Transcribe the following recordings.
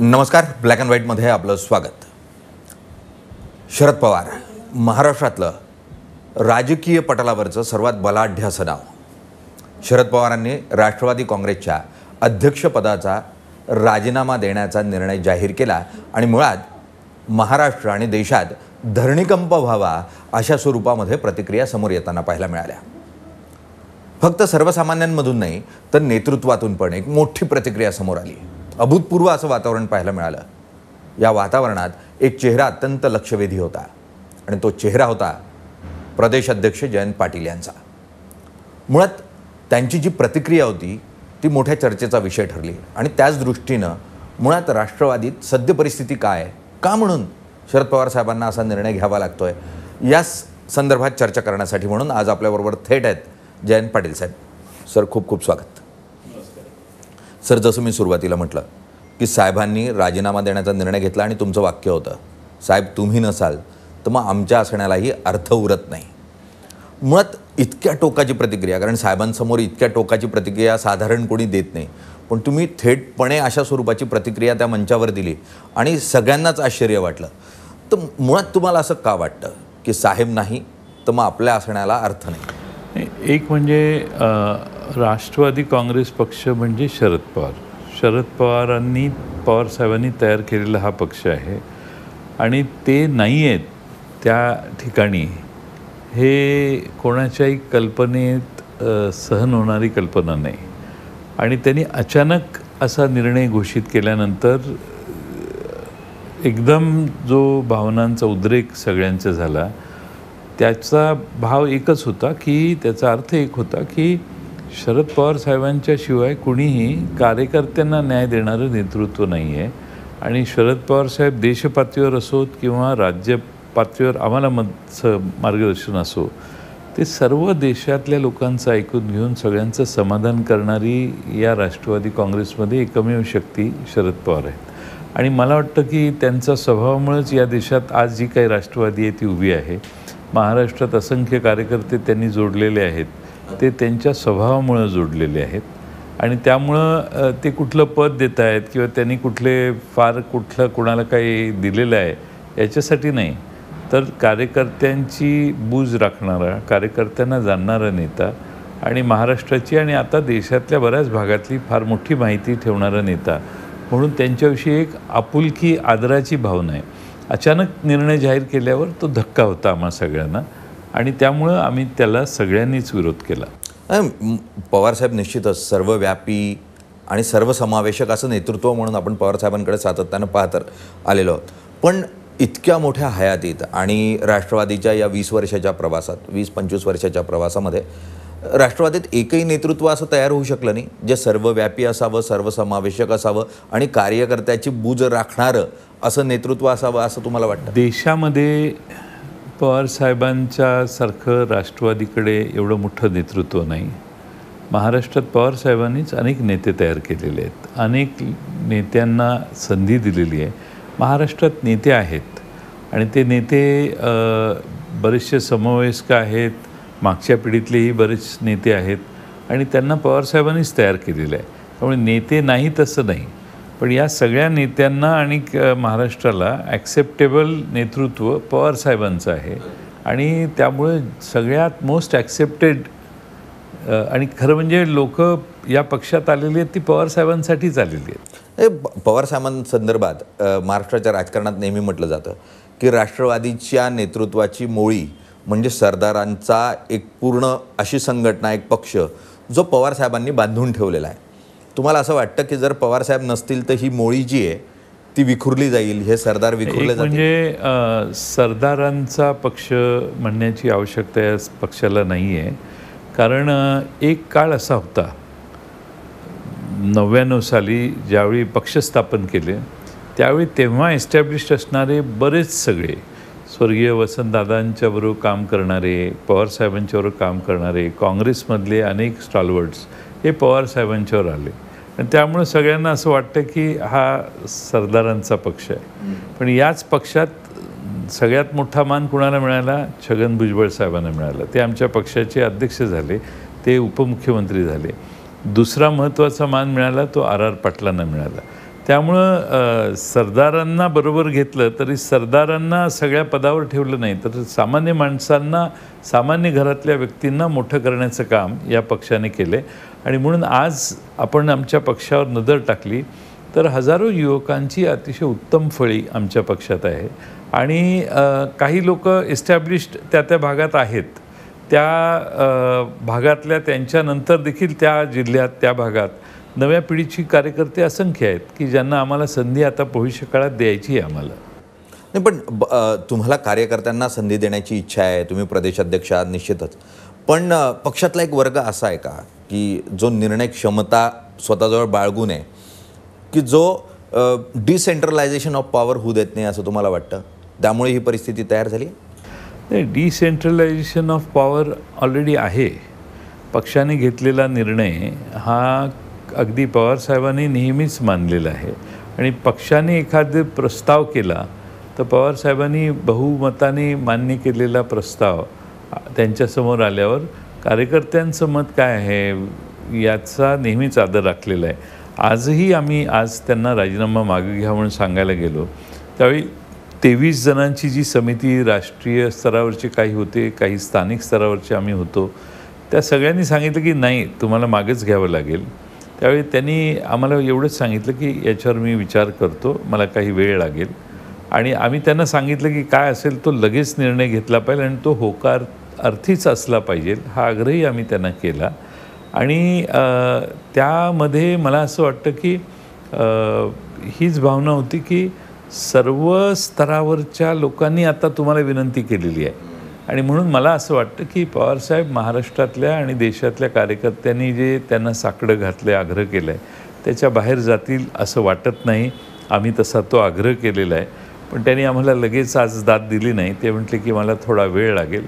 नमस्कार. Black and व्हाईटमध्ये आपलं स्वागत. शरद पवार महाराष्ट्रातलं राजकीय पटलावरचं सर्वात बलाढ्य असं नाव. शरद पवारांनी राष्ट्रवादी काँग्रेसच्या अध्यक्षपदाचा राजीनामा देण्याचा निर्णय जाहीर केला आणि मुळात महाराष्ट्र आणि देशात धरणीकंप व्हावा अशा स्वरूपामध्ये प्रतिक्रिया समोर येताना पाहायला मिळाल्या. फक्त सर्वसामान्यांमधून नाही तर नेतृत्वातून पण एक मोठी प्रतिक्रिया समोर आली. अभूतपूर्व असं वातावरण पाहायला मिळालं. या वातावरणात एक चेहरा अत्यंत लक्षवेधी होता आणि तो चेहरा होता प्रदेश अध्यक्ष जयंत पाटील यांचा. मुळात त्यांची जी प्रतिक्रिया होती ती मोठ्या चर्चेचा विषय ठरली आणि त्याच दृष्टीनं मुळात राष्ट्रवादीत सद्य परिस्थिती काय आहे, का म्हणून शरद पवार साहेबांना असा निर्णय घ्यावा लागतोय, या संदर्भात चर्चा करण्यासाठी म्हणून आज आपल्याबरोबर थेट आहेत जयंत पाटील साहेब. सर, खूप खूप स्वागत. सर, जसं मी सुरुवातीला म्हटलं की साहेबांनी राजीनामा देण्याचा निर्णय घेतला आणि तुमचं वाक्य होतं, साहेब तुम्ही नसाल तर मग आमच्या असण्यालाही अर्थ उरत नाही. मुळात इतक्या टोकाची प्रतिक्रिया, कारण साहेबांसमोर इतक्या टोकाची प्रतिक्रिया साधारण कोणी देत नाही, पण तुम्ही थेटपणे अशा स्वरूपाची प्रतिक्रिया त्या मंचावर दिली आणि सगळ्यांनाच आश्चर्य वाटलं. तर मुळात तुम्हाला असं का वाटतं की साहेब नाही तर मग आपल्या असण्याला अर्थ नाही? एक म्हणजे राष्ट्रवादी काँग्रेस पक्ष म्हणजे शरद पवारांनी पवारसाहेबांनी तयार केलेला हा पक्ष आहे आणि ते नाही आहेत त्या ठिकाणी हे कोणाच्याही कल्पनेत सहन होणारी कल्पना नाही. आणि त्यांनी अचानक असा निर्णय घोषित केल्यानंतर एकदम जो भावनांचा उद्रेक सगळ्यांचा झाला, त्याचा भाव एकच होता की त्याचा अर्थ एक होता की शरद पवार साहेबांच्या शिवाय कुणीही कार्यकर्त्यांना न्याय देणारं नेतृत्व नाही आहे. आणि शरद पवार साहेब देशपातळीवर असोत किंवा राज्य पातळीवर आम्हाला मार्गदर्शन असो, ते सर्व देशातल्या लोकांचं ऐकून घेऊन सगळ्यांचं समाधान करणारी या राष्ट्रवादी काँग्रेसमध्ये एकमेव शक्ती शरद पवार आहेत. आणि मला वाटतं की त्यांच्या स्वभावामुळेच या देशात आज जी काही राष्ट्रवादी आहे ती उभी आहे. महाराष्ट्रात असंख्य कार्यकर्ते त्यांनी जोडलेले आहेत, ते त्यांच्या स्वभावामुळं जोडलेले आहेत. आणि त्यामुळं ते कुठलं पद देत आहेत किंवा त्यांनी कुठलं कोणाला काही दिलेलं आहे याच्यासाठी नाही, तर कार्यकर्त्यांची बूज राखणारा, कार्यकर्त्यांना जाणणारा नेता आणि महाराष्ट्राची आणि आता देशातल्या बऱ्याच भागातली फार मोठी माहिती ठेवणारा नेता म्हणून त्यांच्याविषयी एक आपुलकी, आदराची भावना आहे. अचानक निर्णय जाहीर केल्यावर तो धक्का होता आम्हा सगळ्यांना आणि त्यामुळं आम्ही त्याला सगळ्यांनीच विरोध केला. पवारसाहेब निश्चितच सर्वव्यापी आणि सर्वसमावेशक असं नेतृत्व म्हणून आपण पवारसाहेबांकडे सातत्यानं पाहत आलेलो आहोत. पण इतक्या मोठ्या हयातीत आणि राष्ट्रवादीच्या या 20 वर्षाच्या प्रवासात, 20-25 वर्षाच्या प्रवासामध्ये राष्ट्रवादीत एकही नेतृत्व असं तयार होऊ शकलं नाही जे सर्वव्यापी असावं, सर्वसमावेशक असावं आणि कार्यकर्त्याची बूज राखणारं असं नेतृत्व असावं असं तुम्हाला वाटतं? देशामध्ये पवारसाहेबांच्या सारखं राष्ट्रवादीकडे एवढं मोठं नेतृत्व नाही. महाराष्ट्रात पवारसाहेबांनीच अनेक नेते तयार केलेले आहेत, अनेक नेत्यांना संधी दिलेली आहे. महाराष्ट्रात नेते आहेत आणि ते नेते बरेचसे समवयस्क आहेत, मागच्या पिढीतलेही बरेच नेते आहेत आणि त्यांना पवारसाहेबांनीच तयार केलेलं आहे. त्यामुळे नेते नाही तसं नाही, पण या सगळ्या नेत्यांना आणि महाराष्ट्राला ॲक्सेप्टेबल नेतृत्व पवारसाहेबांचं आहे आणि त्यामुळे सगळ्यात मोस्ट ॲक्सेप्टेड आणि खरं म्हणजे लोक या पक्षात आलेली आहेत ती पवारसाहेबांसाठीच आलेली आहेत. पवारसाहेबांसंदर्भात महाराष्ट्राच्या राजकारणात नेहमी म्हटलं जातं की राष्ट्रवादीच्या नेतृत्वाची मोळी म्हणजे सरदारांचा एक पूर्ण अशी संघटना, एक पक्ष जो पवारसाहेबांनी बांधून ठेवलेला आहे. तुम्हाला असं वाटतं की जर पवारसाहेब नसतील तर ही मोळी जी आहे ती विखुरली जाईल, हे सरदार विखुरले जातील? म्हणजे सरदारांचा पक्ष म्हणण्याची आवश्यकता या पक्षाला नाही आहे. कारण एक काळ असा होता 99 साली ज्यावेळी पक्ष स्थापन केले त्यावेळी तेव्हा एस्टॅब्लिश्ड असणारे बरेच सगळे स्वर्गीय वसंतदादांच्याबरोबर काम करणारे, पवारसाहेबांच्याबरोबर काम करणारे काँग्रेसमधले अनेक स्टॉलवर्ड्स हे पवारसाहेबांच्यावर आले आणि त्यामुळे सगळ्यांना असं वाटतं की हा सरदारांचा पक्ष आहे. पण याच पक्षात सगळ्यात मोठा मान कुणाला मिळाला? छगन भुजबळ साहेबांना मिळाला. ते आमच्या पक्षाचे अध्यक्ष झाले, ते उपमुख्यमंत्री झाले. दुसरा महत्त्वाचा मान मिळाला तो आर. आर. पाटलांना मिळाला. त्यामुळं सरदारांना बरोबर घेतलं तरी सरदारांना सगळ्या पदावर ठेवलं नाही, तर सामान्य माणसांना, सामान्य घरातल्या व्यक्तींना मोठं करण्याचं काम या पक्षाने केलं आहे. आणि म्हणून आज आपण आमच्या पक्षावर नजर टाकली तर हजारो युवकांची अतिशय उत्तम फळी आमच्या पक्षात आहे. आणि काही लोक एस्टॅब्लिश्ड त्या भागात आहेत, त्या भागातल्या त्यांच्यानंतर देखील त्या जिल्ह्यात, त्या भागात नव्या पिढीची कार्यकर्ते असंख्य आहेत की ज्यांना आम्हाला संधी आता भविष्य काळात द्यायची आहे आम्हाला. नाही, पण तुम्हाला कार्यकर्त्यांना संधी देण्याची इच्छा आहे, तुम्ही प्रदेशाध्यक्ष आहात निश्चितच, पण पक्षातला एक वर्ग असा आहे का की जो निर्णय क्षमता स्वतःजवळ बाळगून आहे, की जो डिसेंट्रलायझेशन ऑफ पॉवर होऊ देत नाही असं तुम्हाला वाटतं, त्यामुळे ही परिस्थिती तयार झाली? नाही, डिसेंट्रलायझेशन ऑफ पॉवर ऑलरेडी आहे. पक्षाने घेतलेला निर्णय हा अगदी पवारसाहेबांनी नेहमीच मानलेला आहे. आणि पक्षाने एखादा प्रस्ताव केला तर पवारसाहेबांनी बहुमताने मान्य केलेला प्रस्ताव त्यांच्यासमोर आल्यावर कार्यकर्त्यांचं मत काय आहे याचा नेहमीच आदर राखलेला आहे. आजही आम्ही त्यांना राजीनामा मागे घ्या म्हणून सांगायला गेलो त्यावेळी 23 जणांची जी समिती राष्ट्रीय स्तरावरचे काही होते, काही स्थानिक स्तरावरचे आम्ही होतो, त्या सगळ्यांनी सांगितलं की नाही, तुम्हाला मागेच घ्यावं लागेल. त्यावेळी त्यांनी आम्हाला एवढंच सांगितलं की याच्यावर मी विचार करतो, मला काही वेळ लागेल. आणि आम्ही त्यांना सांगितलं की काय असेल तो लगेच निर्णय घेतला पाहिजे आणि तो होकार अर्थीच असला पाहिजे, हा आग्रही आम्ही त्यांना केला. आणि त्यामध्ये मला असं वाटतं की हीच भावना होती की सर्व स्तरावरच्या लोकांनी आता तुम्हाला विनंती केलेली आहे. आणि म्हणून मला असं वाटतं की पवारसाहेब महाराष्ट्रातल्या आणि देशातल्या कार्यकर्त्यांनी जे त्यांना साकडं घातलं आहे, आग्रह केला आहे, त्याच्या बाहेर जातील असं वाटत नाही. आम्ही तसा तो आग्रह केलेला आहे, पण त्यांनी आम्हाला लगेच आज दाद दिली नाही. ते म्हटले की मला थोडा वेळ लागेल.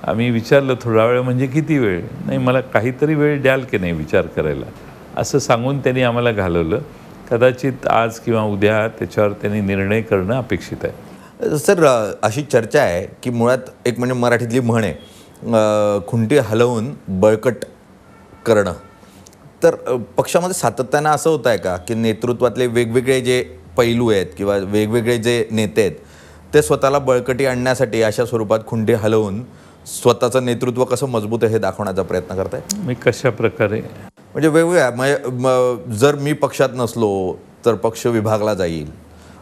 आम्ही विचारलं थोडा वेळ म्हणजे किती वेळ? नाही, मला काहीतरी वेळ द्याल की नाही विचार करायला, असं सांगून त्यांनी आम्हाला घालवलं. कदाचित आज किंवा उद्या त्याच्यावर त्यांनी निर्णय करणं अपेक्षित आहे. सर, अशी चर्चा आहे की मुळात एक म्हणजे मराठीतली म्हण आहे, खुंटी हलवून बळकट करणं. तर पक्षामध्ये सातत्यानं असं होत आहे का की नेतृत्वातले वेगवेगळे जे पैलू आहेत किंवा वेगवेगळे जे नेते आहेत ते स्वतःला बळकटी आणण्यासाठी अशा स्वरूपात खुंटी हलवून स्वतःचं नेतृत्व कसं मजबूत आहे हे दाखवण्याचा प्रयत्न करताय? मी कशा प्रकारे म्हणजे वेगवेगळ्या, म्हणजे जर मी पक्षात नसलो तर पक्ष विभागला जाईल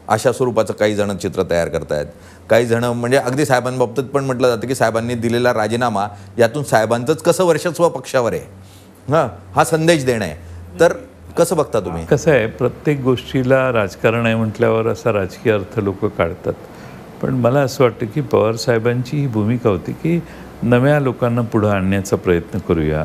अशा स्वरूपाचं काही जण चित्र तयार करतायत. काही जण म्हणजे अगदी साहेबांबाबतीत पण म्हटलं जातं की साहेबांनी दिलेला राजीनामा यातून साहेबांचंच कसं वर्चस्व पक्षावर आहे, हा संदेश देणं आहे. तर कसं बघता तुम्ही? कसं आहे, प्रत्येक गोष्टीला राजकारण आहे म्हटल्यावर असा राजकीय अर्थ लोक काढतात. पण मला असं वाटतं की पवारसाहेबांची ही भूमिका होती की नव्या लोकांना पुढं आणण्याचा प्रयत्न करूया.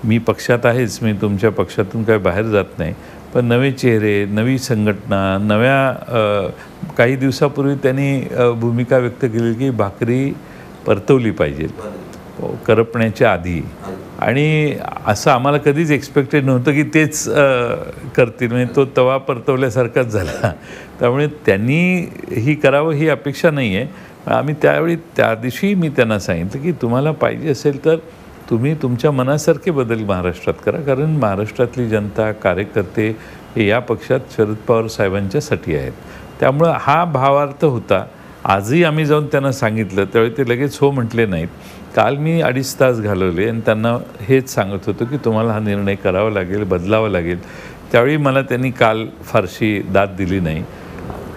मी पक्षात आहेच, मी तुमच्या पक्षातून काय बाहेर जात नाही, पण नवे चेहरे, नवी संघटना, नव्या काही दिवसापूर्वी त्यांनी भूमिका व्यक्त केली की भाकरी परतवली पाहिजे करपण्याच्या आधी. आणि असं आम्हाला कधीच एक्सपेक्टेड नव्हतं की तेच करतील, म्हणजे तो तवा परतवल्यासारखाच झाला. त्यामुळे त्यांनी ही करावं ही अपेक्षा नाही आहे. आम्ही त्यावेळी त्या दिवशी मी त्यांना सांगितलं की तुम्हाला पाहिजे असेल तर तुम्ही तुमच्या मनासारखे बदल महाराष्ट्रात करा, कारण महाराष्ट्रातली जनता, कार्यकर्ते हे या पक्षात शरद पवार साहेबांच्यासाठी आहेत. त्यामुळं हा भावार्थ होता. आजही आम्ही जाऊन त्यांना सांगितलं, त्यावेळी ते लगेच हो म्हटले नाहीत. काल मी 2.5 तास घालवले आणि त्यांना हेच सांगत होतो की तुम्हाला हा निर्णय करावा लागेल, बदलावा लागेल. त्यावेळी मला त्यांनी काल फारशी दाद दिली नाही.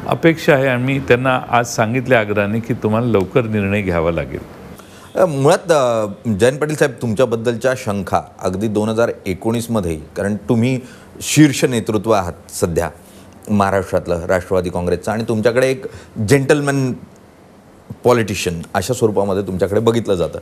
अपेक्षा आहे आणि मी त्यांना आज सांगितले आग्रहाने की तुम्हाला लवकर निर्णय घ्यावा लागेल. मुळात जयंत पाटील साहेब, तुमच्याबद्दलच्या शंका अगदी 2019मध्ये, कारण तुम्ही शीर्ष नेतृत्व आहात सध्या महाराष्ट्रातलं राष्ट्रवादी काँग्रेसचं, आणि तुमच्याकडे एक जेंटलमॅन पॉलिटिशियन अशा स्वरूपामध्ये तुमच्याकडे बघितलं जातं.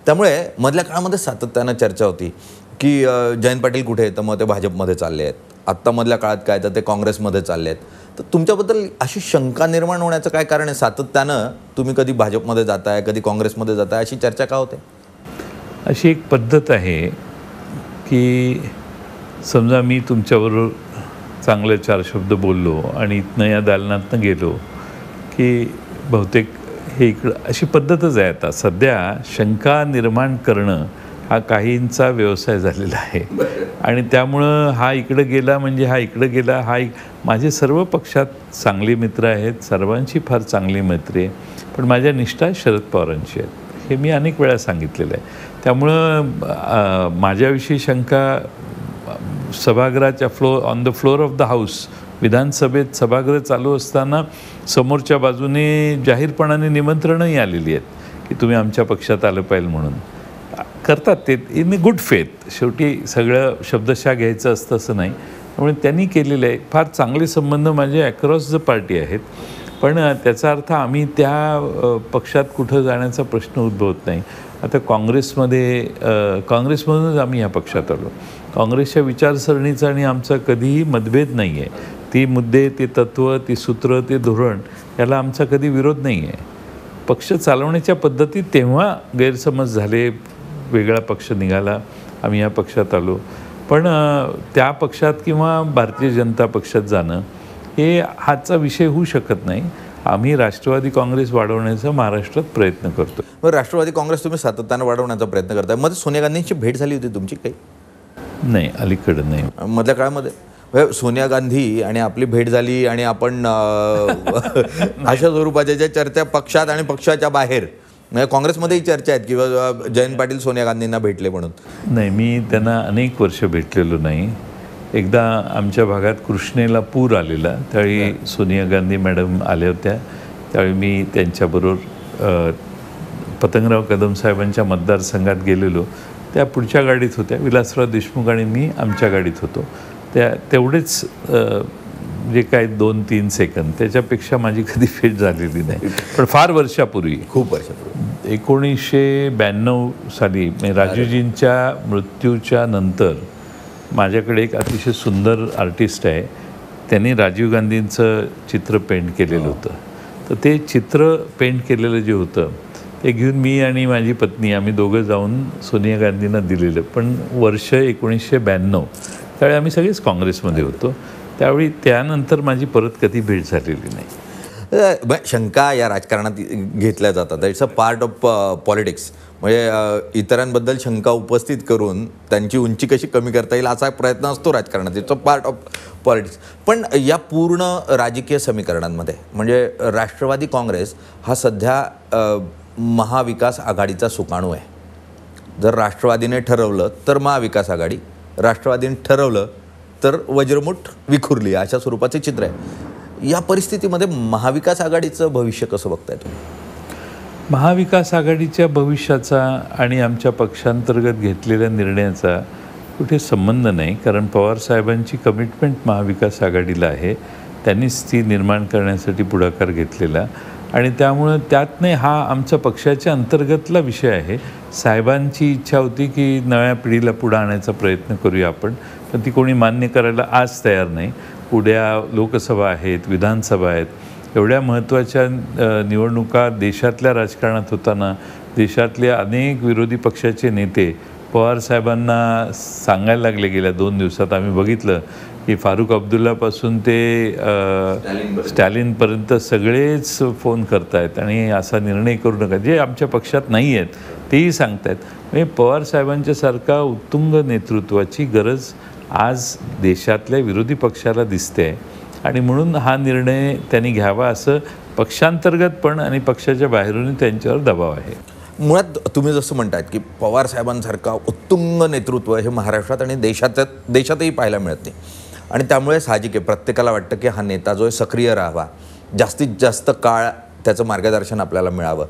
त्यामुळे मधल्या काळामध्ये सातत्यानं चर्चा होती की जयंत पाटील कुठे, तर मग ते भाजपमध्ये चालले आहेत. आत्ता मधल्या काळात काय, तर ते काँग्रेसमध्ये चालले आहेत. तर तुमच्याबद्दल अशी शंका निर्माण होण्याचं काय कारण आहे? सातत्यानं तुम्ही कधी भाजपमध्ये जाताय, कधी काँग्रेसमध्ये जाताय, अशी चर्चा का होते? अशी एक पद्धत आहे की समजा मी तुमच्याबरोबर चांगले 4 शब्द बोललो आणि इथनं या दालनातनं गेलो की बहुतेक हे इकडं, अशी पद्धतच आहे. आता सध्या शंका निर्माण करणं हा काहींचा व्यवसाय झालेला आहे आणि त्यामुळं हा इकडं गेला म्हणजे हा इकडं गेला, माझे सर्व पक्षात चांगले मित्र आहेत, सर्वांची फार चांगली मैत्री आहे, पण माझ्या निष्ठा शरद पवारांची आहेत, हे मी अनेक वेळा सांगितलेलं आहे. त्यामुळं माझ्याविषयी शंका सभागृहाच्या on the floor of the house, विधानसभेत सभागृह चालू असताना समोरच्या बाजूने जाहीरपणाने निमंत्रणंही आलेली आहेत की तुम्ही आमच्या पक्षात आलं पाहिजे म्हणून. करतात ते इन गुड फेथ, शेवटी सगळं शब्दशः घ्यायचं असतं असं नाही. त्यामुळे त्यांनी केलेलं आहे. फार चांगले संबंध माझे अक्रॉस द पार्टी आहेत, पण त्याचा अर्थ आम्ही त्या पक्षात कुठं जाण्याचा प्रश्न उद्भवत नाही. आता काँग्रेसमधूनच आम्ही या पक्षात आलो. काँग्रेसच्या विचारसरणीचा आणि आमचा कधीही मतभेद नाही आहे. ती मुद्दे, ते तत्त्व, ती सूत्र, ते धोरण, याला आमचा कधी विरोध नाही आहे. पक्ष चालवण्याच्या पद्धतीत तेव्हा गैरसमज झाले, वेगळा पक्ष निघाला, आम्ही या पक्षात आलो. पण त्या पक्षात किंवा भारतीय जनता पक्षात जाणं हे हाचा विषय होऊ शकत नाही. आम्ही राष्ट्रवादी काँग्रेस वाढवण्याचा महाराष्ट्रात प्रयत्न करतो. मग राष्ट्रवादी काँग्रेस तुम्ही सातत्यानं वाढवण्याचा प्रयत्न करताय. मध्ये सोनिया गांधींची भेट झाली होती तुमची काही? नाही, अलीकडं नाही. मधल्या काळामध्ये सोनिया गांधी आणि आपली भेट झाली आणि आपण अशा स्वरूपाच्या ज्या चर्चा पक्षात आणि पक्षाच्या बाहेर, म्हणजे काँग्रेसमध्येही चर्चा आहेत की जयंत पाटील सोनिया गांधींना भेटले म्हणून. नाही, मी त्यांना अनेक वर्ष भेटलेलो नाही. एकदा आमच्या भागात कृष्णेला पूर आलेला, त्यावेळी सोनिया गांधी मॅडम आल्या होत्या. त्यावेळी मी त्यांच्याबरोबर पतंगराव कदम साहेबांच्या मतदारसंघात गेलेलो. त्या पुढच्या गाडीत होत्या, विलासराव देशमुख आणि मी आमच्या गाडीत होतो. तेवढेच जे काय 2-3 सेकंद, त्याच्यापेक्षा माझी कधी भेट झालेली नाही. पण फार वर्षापूर्वी, खूप वर्षापूर्वी 1992 साली म्हणजे राजूजींच्या मृत्यूच्या नंतर माझ्याकडे एक अतिशय सुंदर आर्टिस्ट आहे, त्यांनी राजीव गांधींचं चित्र पेंट केलेलं होतं. तर ते चित्र पेंट केलेलं जे होतं ते घेऊन मी आणि माझी पत्नी आम्ही दोघं जाऊन सोनिया गांधींना दिलेलं. पण वर्ष 1992, त्यावेळी आम्ही सगळेच काँग्रेसमध्ये होतो. त्यावेळी त्यानंतर माझी परत कधी भेट झालेली नाही. शंका या राजकारणात घेतल्या जातात. It's a part of politics. म्हणजे इतरांबद्दल शंका उपस्थित करून त्यांची उंची कशी कमी करता येईल असा प्रयत्न असतो राजकारणात. It's a part of politics. पण या पूर्ण राजकीय समीकरणांमध्ये म्हणजे राष्ट्रवादी काँग्रेस हा सध्या महाविकास आघाडीचा सुकाणू आहे. जर राष्ट्रवादीने ठरवलं तर महाविकास आघाडी, राष्ट्रवादीने ठरवलं तर वज्रमुठ विखुरली, अशा स्वरूपाचे चित्र आहे. या परिस्थितीमध्ये महाविकास आघाडीचं भविष्य कसं बघताय तुम्ही? महाविकास आघाडीच्या भविष्याचा आणि आमच्या पक्षांतर्गत घेतलेल्या निर्णयाचा कुठे संबंध नाही, कारण पवारसाहेबांची कमिटमेंट महाविकास आघाडीला आहे. त्यांनीच ती निर्माण करण्यासाठी पुढाकार घेतलेला आणि त्यामुळं त्यातने हा आमच्या पक्षाच्या अंतर्गतला विषय आहे. साहेबांची इच्छा होती की नव्या पिढीला पुढं आणायचा प्रयत्न करूया आपण, पण ती कोणी मान्य करायला आज तयार नाही. उद्या लोकसभा आहेत, विधानसभा आहेत, एवढ्या महत्त्वाच्या निवडणुका देशातल्या राजकारणात होताना देशातले अनेक विरोधी पक्षाचे नेते पवारसाहेबांना सांगायला लागले. गेल्या 2 दिवसात आम्ही बघितलं की फारुख अब्दुल्लापासून ते स्टॅलिनपर्यंत सगळेच फोन करत आहेत आणि असा निर्णय करू नका, जे आमच्या पक्षात नाही आहेत तेही सांगत आहेत. म्हणजे पवारसाहेबांच्यासारखा उत्तुंग नेतृत्वाची गरज आज देशातल्या विरोधी पक्षाला दिसते आणि म्हणून हा निर्णय त्यांनी घ्यावा असं पक्षांतर्गत पण आणि पक्षाच्या बाहेरूनही त्यांच्यावर दबाव आहे. मुळात तुम्ही जसं म्हणतात की पवारसाहेबांसारखा उत्तुंग नेतृत्व हे महाराष्ट्रात आणि देशातही पाहायला मिळत नाही आणि त्यामुळे साहजिक आहे प्रत्येकाला वाटतं की हा नेता जो आहे सक्रिय राहावा, जास्तीत जास्त काळ त्याचं मार्गदर्शन आपल्याला मिळावं.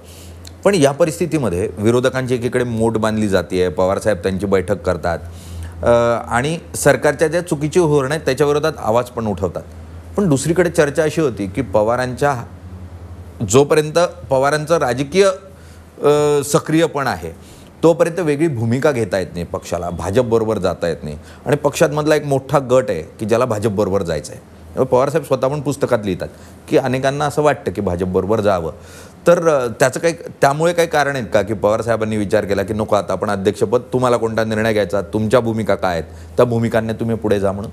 पण या परिस्थितीमध्ये विरोधकांची एकीकडे मोठ बांधली जाते आहे, पवारसाहेब त्यांची बैठक करतात आणि सरकारच्या ज्या चुकीची धोरणं आहेत त्याच्याविरोधात आवाज पण उठवतात. पण दुसरीकडे चर्चा अशी होती की जोपर्यंत पवारांचं राजकीय सक्रियपण आहे तोपर्यंत वेगळी भूमिका घेता येत नाही पक्षाला, भाजपबरोबर जाता येत नाही आणि पक्षांमधला एक मोठा गट आहे की ज्याला भाजपबरोबर जायचं आहे. पवारसाहेब स्वतः पण पुस्तकात लिहितात की अनेकांना असं वाटतं की भाजपबरोबर जावं. तर त्यामुळे काही कारण आहेत का की पवारसाहेबांनी विचार केला की नको, आता आपण अध्यक्षपद, तुम्हाला कोणता निर्णय घ्यायचा, तुमच्या भूमिका काय आहेत, त्या भूमिकांनी तुम्ही पुढे जा म्हणून?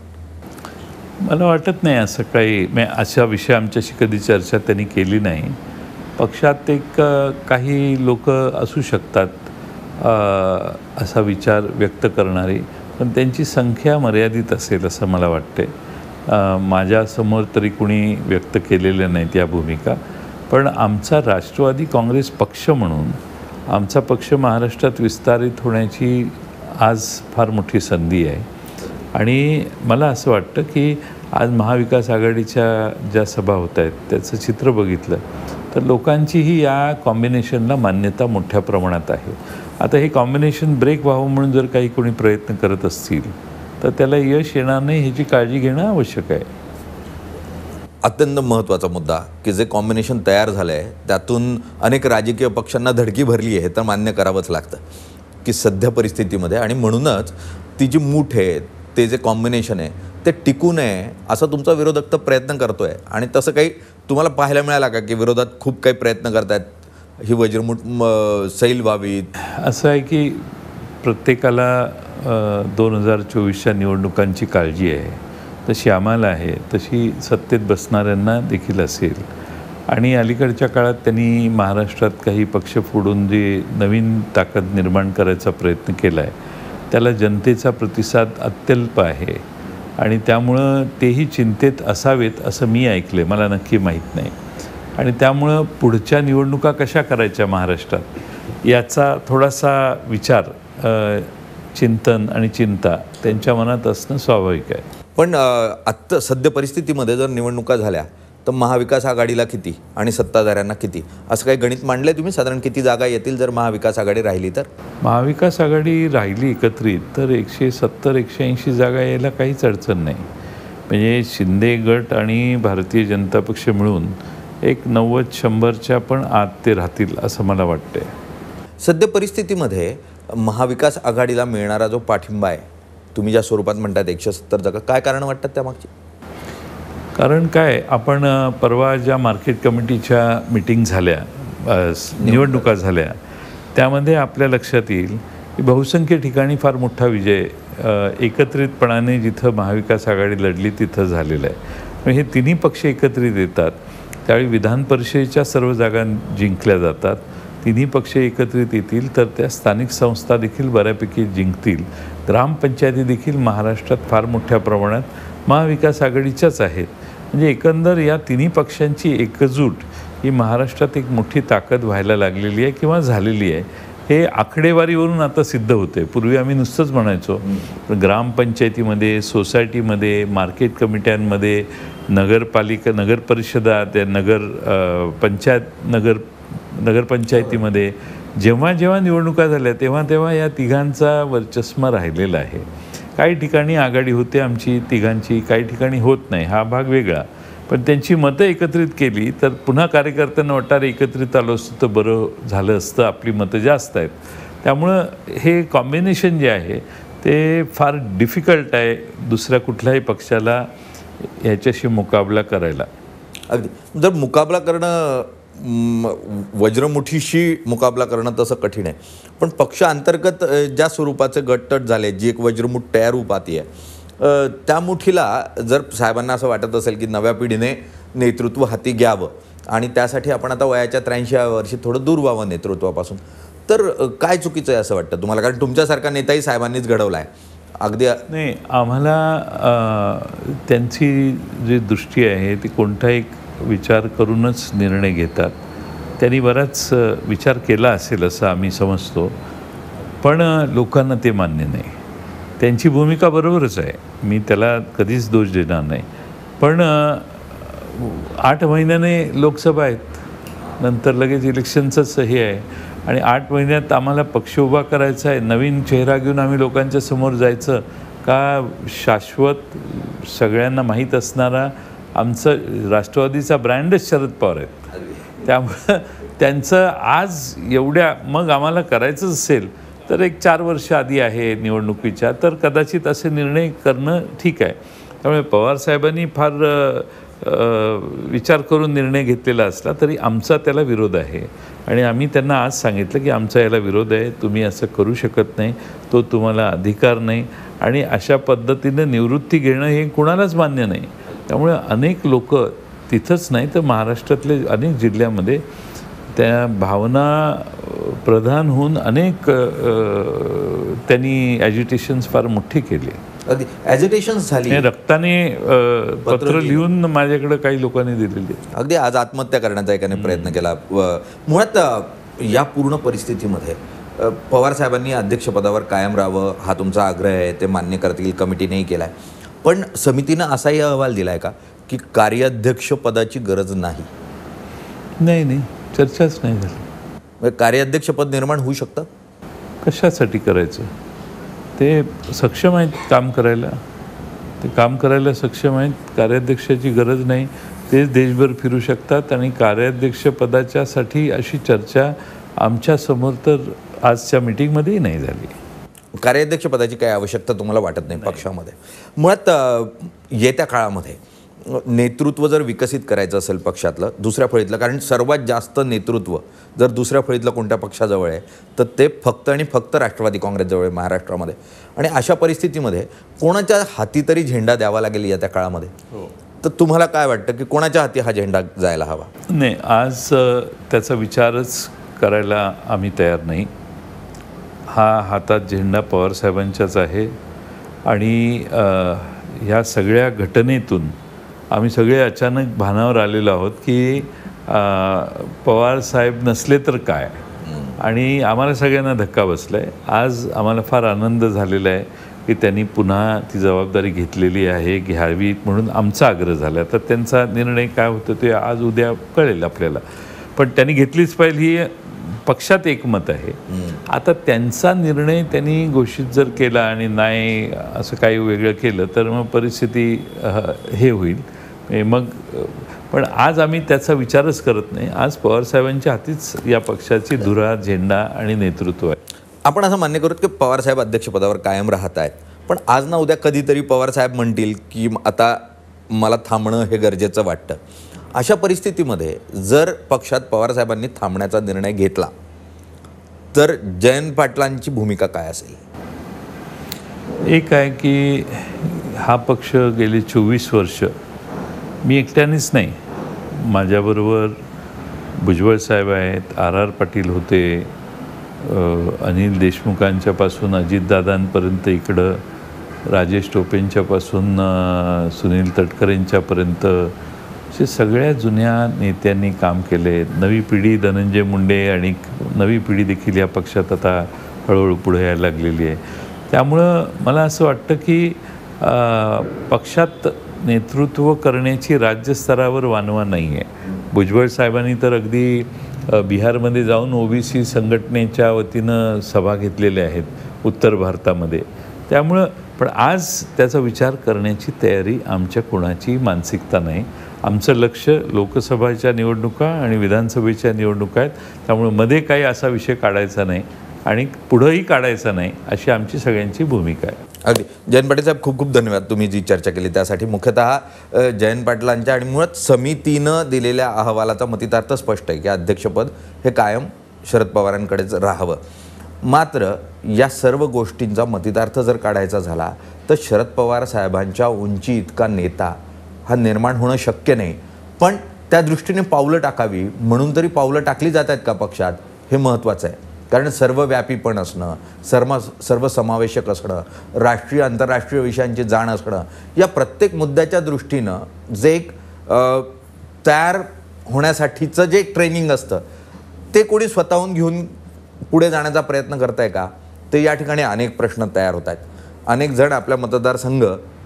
मला वाटत नाही असं काही, अशा विषय आमच्याशी कधी चर्चा त्यांनी केली नाही. पक्षात काही लोक असू शकतात असा विचार व्यक्त करणारी, पण त्यांची संख्या मर्यादित असेल असं मला वाटते. माझ्यासमोर तरी कुणी व्यक्त केलेल्या नाहीत या भूमिका. पण आमचा राष्ट्रवादी काँग्रेस पक्ष म्हणून आमचा पक्ष महाराष्ट्रात विस्तारित होण्याची आज फार मोठी संधी आहे. आणि मला असं वाटतं की आज महाविकास आघाडीच्या ज्या सभा होत आहेत त्याचं चित्र बघितलं तर लोकांचीही या कॉम्बिनेशनला मान्यता मोठ्या प्रमाणात आहे. आता हे कॉम्बिनेशन ब्रेक व्हावं म्हणून जर काही कोणी प्रयत्न करत असतील तर त्याला यश येणार नाही ह्याची काळजी घेणं आवश्यक आहे. अत्यंत महत्त्वाचा मुद्दा की जे कॉम्बिनेशन तयार झालं आहे त्यातून अनेक राजकीय पक्षांना धडकी भरली आहे हे तर मान्य करावंच लागतं की सध्या परिस्थितीमध्ये. आणि म्हणूनच ती जी मूठ आहे, ते जे कॉम्बिनेशन आहे ते टिकू नये असा तुमचा विरोधक तर प्रयत्न करतो आहे. आणि तसं काही तुम्हाला पाहायला मिळाला का की विरोधात खूप काही प्रयत्न करतायत ही वज्रमूठ सैल व्हावी? असं आहे की प्रत्येकाला 2024च्या निवडणुकांची काळजी आहे, तशी आम्हाला आहे, तशी सत्तेत बसणाऱ्यांना देखील असेल. आणि अलीकडच्या काळात त्यांनी महाराष्ट्रात काही पक्ष फोडून जे नवीन ताकद निर्माण करायचा प्रयत्न केला आहे त्याला जनतेचा प्रतिसाद अत्यल्प आहे. आणि त्यामुळं तेही चिंतेत असावेत असं मी ऐकले, मला नक्की माहीत नाही. आणि त्यामुळं पुढच्या निवडणुका कशा करायच्या महाराष्ट्रात याचा थोडासा विचार, चिंतन आणि चिंता त्यांच्या मनात असणं स्वाभाविक आहे. पण आत्ता सद्य परिस्थितीमध्ये जर निवडणुका झाल्या तर महाविकास आघाडीला किती आणि सत्ताधाऱ्यांना किती असं काही गणित मांडलं आहे तुम्ही? साधारण किती जागा येतील जर महाविकास आघाडी राहिली तर? महाविकास आघाडी राहिली एकत्रित तर 170-180 जागा यायला काहीच अडचण नाही. म्हणजे शिंदे गट आणि भारतीय जनता पक्ष मिळून एक 90-100च्या पण आत ते राहतील असं मला वाटतंय. सद्य परिस्थितीमध्ये महाविकास आघाडीला मिळणारा जो पाठिंबा आहे, तुम्ही ज्या स्वरूपात म्हणतात 170 जागा, काय कारण वाटतात त्यामागची? कारण काय, आपण परवा ज्या मार्केट कमिटीच्या मीटिंग झाल्या, निवडणुका झाल्या, त्यामध्ये आपल्या लक्षात येईल की बहुसंख्य ठिकाणी फार मोठा विजय एकत्रितपणाने जिथं महाविकास आघाडी लढली तिथं झालेला आहे. हे तिन्ही पक्ष एकत्रित येतात त्यावेळी विधान परिषदेच्या सर्व जागा जिंकल्या जातात. तिन्ही पक्ष एकत्रित येतील तर त्या स्थानिक संस्था देखील बऱ्यापैकी जिंकतील. ग्रामपंचायती देखील महाराष्ट्रात फार मोठ्या प्रमाणात महाविकास आघाडीच्याच आहेत. म्हणजे एकंदर या तिन्ही पक्षांची एकजूट ही महाराष्ट्रात एक मोठी ताकद व्हायला लागलेली आहे किंवा झालेली आहे. हे आकडेवारीवरून आता सिद्ध होते. पूर्वी आम्ही नुसतंच म्हणायचो, पण ग्रामपंचायतीमध्ये, सोसायटीमध्ये, मार्केट कमिट्यांमध्ये, नगरपालिका, नगरपरिषदा, त्या नगरपंचायतीमध्ये जेव्हा जेव्हा निवडणुका झाल्या तेव्हा या तिघांचा वर्चस्व राहिलेला आहे. काही ठिकाणी आघाडी होते आमची तिघांची, काही ठिकाणी होत नाही, हा भाग वेगळा. पण त्यांची मतं एकत्रित केली तर पुन्हा कार्यकर्त्यांना वाटारे एकत्रित आलो असतं तर बरं झालं असतं, आपली मतं जास्त आहेत. त्यामुळं हे कॉम्बिनेशन जे आहे ते फार डिफिकल्ट आहे दुसऱ्या कुठल्याही पक्षाला ह्याच्याशी मुकाबला करायला. अगदी जर मुकाबला करणं, वज्रमुठीशी मुकाबला करणं तसं कठीण आहे. पण पक्ष अंतर्गत ज्या स्वरूपाचे गटतट झाले, जी एक वज्रमुठ तयार होऊ पाहती आहे, त्या मुठीला जर साहेबांना असं वाटत असेल की नव्या पिढीने नेतृत्व हाती घ्यावं आणि त्यासाठी आपण आता वयाच्या 83व्या वर्षी थोडं दूर व्हावं नेतृत्वापासून, तर काय चुकीचं आहे असं वाटतं तुम्हाला? कारण तुमच्यासारखा नेताही साहेबांनीच घडवला आहे. अगदी नाही, आम्हाला त्यांची जी दृष्टी आहे ती कोणता एक विचार करूनच निर्णय घेतात. त्यांनी बराच विचार केला असेल असं आम्ही समजतो, पण लोकांना ते मान्य नाही. त्यांची भूमिका बरोबरच आहे, मी त्याला कधीच दोष देणार नाही. पण 8 महिन्याने लोकसभा आहेत, नंतर लगेच इलेक्शनचंच हे आहे आणि 8 महिन्यात आम्हाला पक्ष उभा करायचा आहे, नवीन चेहरा घेऊन आम्ही लोकांच्या समोर जायचं का? शाश्वत सगळ्यांना माहीत असणारा आमचं राष्ट्रवादीचा ब्रँडच शरद पवार आहेत. त्यामुळं त्यांचं आज एवढ्या, मग आम्हाला करायचंच असेल तर एक 4 वर्ष आधी आहे निवडणुकीच्या, तर कदाचित असे निर्णय करणं ठीक आहे. त्यामुळे पवारसाहेबांनी फार विचार करून निर्णय घेतलेला असला तरी आमचा त्याला विरोध आहे. आणि आम्ही त्यांना आज सांगितलं की आमचा याला विरोध आहे, तुम्ही असं करू शकत नाही, तो तुम्हाला अधिकार नाही. आणि अशा पद्धतीनं निवृत्ती घेणं हे कुणालाच मान्य नाही. त्यामुळे अनेक लोक तिथंच नाही तर महाराष्ट्रातले अनेक जिल्ह्यामध्ये त्या भावना प्रधान होऊन अनेक त्यांनी ॲजिटेशन्स फार मोठी केली. अगदी ॲजिटेशन्स झाली. हे रक्ताने पत्र लिहून माझ्याकडे काही लोकांनी दिलेली. अगदी आज आत्महत्या करण्याचा एकाने प्रयत्न केला. मुळात या पूर्ण परिस्थितीमध्ये पवार साहेबांनी अध्यक्षपदावर कायम राहावं हा तुमचा आग्रह आहे, ते मान्य करतील, कमिटीनेही केला आहे. पण समितीनं असाही अहवाल दिला आहे का की कार्याध्यक्षपदाची गरज नाही? नाही, चर्चाच नाही झाली. कार्याध्यक्षपद निर्माण होऊ शकतं? कशासाठी करायचं? ते सक्षम आहेत काम करायला, ते काम करायला सक्षम आहेत. कार्याध्यक्षाची गरज नाही, तेच देशभर फिरू शकतात. आणि कार्याध्यक्षपदाच्यासाठी अशी चर्चा आमच्यासमोर तर आजच्या मीटिंगमध्येही नाही झाली. कार्याध्यक्षपदाची काही आवश्यकता तुम्हाला वाटत नाही पक्षामध्ये? मुळात येत्या काळामध्ये नेतृत्व जर विकसित करायचं असेल पक्षातलं दुसऱ्या फळीतलं, कारण सर्वात जास्त नेतृत्व जर दुसऱ्या फळीतलं कोणत्या पक्षाजवळ आहे तर ते फक्त आणि फक्त राष्ट्रवादी काँग्रेसजवळ आहे महाराष्ट्रामध्ये. आणि अशा परिस्थितीमध्ये कोणाच्या हाती तरी झेंडा द्यावा लागेल येत्या काळामध्ये. तर तुम्हाला काय वाटतं की कोणाच्या हाती हा झेंडा जायला हवा? नाही, आज त्याचा विचारच करायला आम्ही तयार नाही. हा हातात झेंडा पवारसाहेबांचाच आहे. आणि ह्या सगळ्या घटनेतून आम्ही सगळे अचानक भानावर आलेलो आहोत की पवारसाहेब नसले तर काय. आणि आम्हाला सगळ्यांना धक्का बसला आहे. आज आम्हाला फार आनंद झालेला आहे की त्यांनी पुन्हा ती जबाबदारी घेतलेली आहे, घ्यावी म्हणून आमचा आग्रह झाला. तर त्यांचा निर्णय काय होतो ते आज उद्या कळेल आपल्याला. पण त्यांनी घेतलीच पाहिजे ही पक्षात एकमत आहे. आता त्यांचा निर्णय त्यांनी घोषित जर केला आणि नाही असं काही वेगळं केलं तर मग परिस्थिती हे होईल. मग पण आज आम्ही त्याचा विचारच करत नाही. आज पवारसाहेबांच्या हातीच या पक्षाची धुरा, झेंडा आणि नेतृत्व आहे. आपण असं मान्य करूत की पवारसाहेब अध्यक्षपदावर कायम राहत आहेत, पण आज ना उद्या कधीतरी पवारसाहेब म्हणतील की आता मला थांबणं हे गरजेचं वाटतं. अशा परिस्थितीमध्ये जर पक्षात पवारसाहेबांनी थांबण्याचा निर्णय घेतला तर जयंत पाटलांची भूमिका काय असेल? एक आहे की हा पक्ष गेली 24 वर्ष मी एकट्यानेच नाही, माझ्याबरोबर भुजबळ साहेब आहेत, आर पाटील होते, अनिल देशमुखांच्यापासून अजितदादांपर्यंत, इकडं राजेश टोपेंच्यापासून सुनील तटकरेंच्यापर्यंत असे सगळ्या जुन्या नेत्यांनी काम केले. नवी पिढी धनंजय मुंडे आणि नवी पिढी देखील या पक्षात आता हळूहळू पुढे यायला लागलेली आहे. त्यामुळं मला असं वाटतं की पक्षात नेतृत्व करण्याची राज्यस्तरावर वानवा नाही आहे. भुजबळ साहेबांनी तर अगदी बिहारमध्ये जाऊन ओबीसी संघटनेच्या वतीनं सभा घेतलेल्या आहेत उत्तर भारतामध्ये. त्यामुळं पण आज त्याचा विचार करण्याची तयारी आमच्या कोणाची मानसिकता नाही. आमचं लक्ष लोकसभेच्या निवडणुका आणि विधानसभेच्या निवडणुका आहेत. त्यामुळे मध्ये काही असा विषय काढायचा नाही आणि पुढंही काढायचा नाही अशी आमची सगळ्यांची भूमिका आहे. अगदी जयंत पाटील साहेब, खूप खूप धन्यवाद तुम्ही जी चर्चा केली त्यासाठी. मुख्यतः जयंत पाटलांच्या आणि मुळात समितीनं दिलेल्या अहवालाचा मतितार्थ स्पष्ट आहे की अध्यक्षपद हे कायम शरद पवारांकडेच राहावं. मात्र या सर्व गोष्टींचा मतितार्थ जर काढायचा झाला तर शरद पवार साहेबांच्या उंची इतका नेता हा निर्माण होणं शक्य नाही. पण त्या दृष्टीने पावलं टाकावी म्हणून तरी पावलं टाकली जात आहेत का पक्षात हे महत्त्वाचं आहे. कारण सर्वव्यापीपण असणं, सर्वसमावेशक असणं, राष्ट्रीय आंतरराष्ट्रीय विषयांची जाण असणं, या प्रत्येक मुद्द्याच्या दृष्टीनं जे एक तयार होण्यासाठीचं जे ट्रेनिंग असतं ते कोणी स्वतःहून घेऊन पुढे जाण्याचा प्रयत्न करत आहे का, ते या ठिकाणी अनेक प्रश्न तयार होत आहेत. अनेक जण आपल्या मतदारसंघ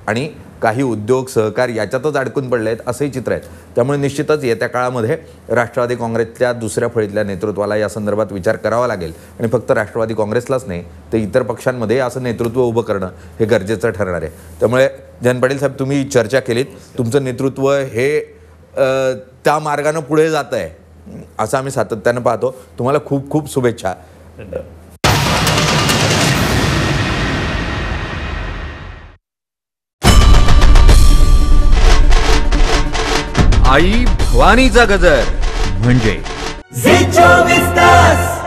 आणि काही उद्योग सहकार याच्यातच अडकून पडले आहेत असंही चित्र आहे. त्यामुळे निश्चितच येत्या काळामध्ये राष्ट्रवादी काँग्रेसच्या दुसऱ्या फळीतल्या नेतृत्वाला या संदर्भात विचार करावा लागेल. आणि फक्त राष्ट्रवादी काँग्रेसलाच नाही तर इतर पक्षांमध्ये असं नेतृत्व उभं करणं हे गरजेचं ठरणार आहे. त्यामुळे जयंत पाटील साहेब, तुम्ही चर्चा केलीत, तुमचं नेतृत्व हे त्या मार्गानं पुढे जात आहे असं आम्ही सातत्यानं पाहतो. तुम्हाला खूप खूप शुभेच्छा. आई भवानीचा गजर म्हणजे झी 24 तास.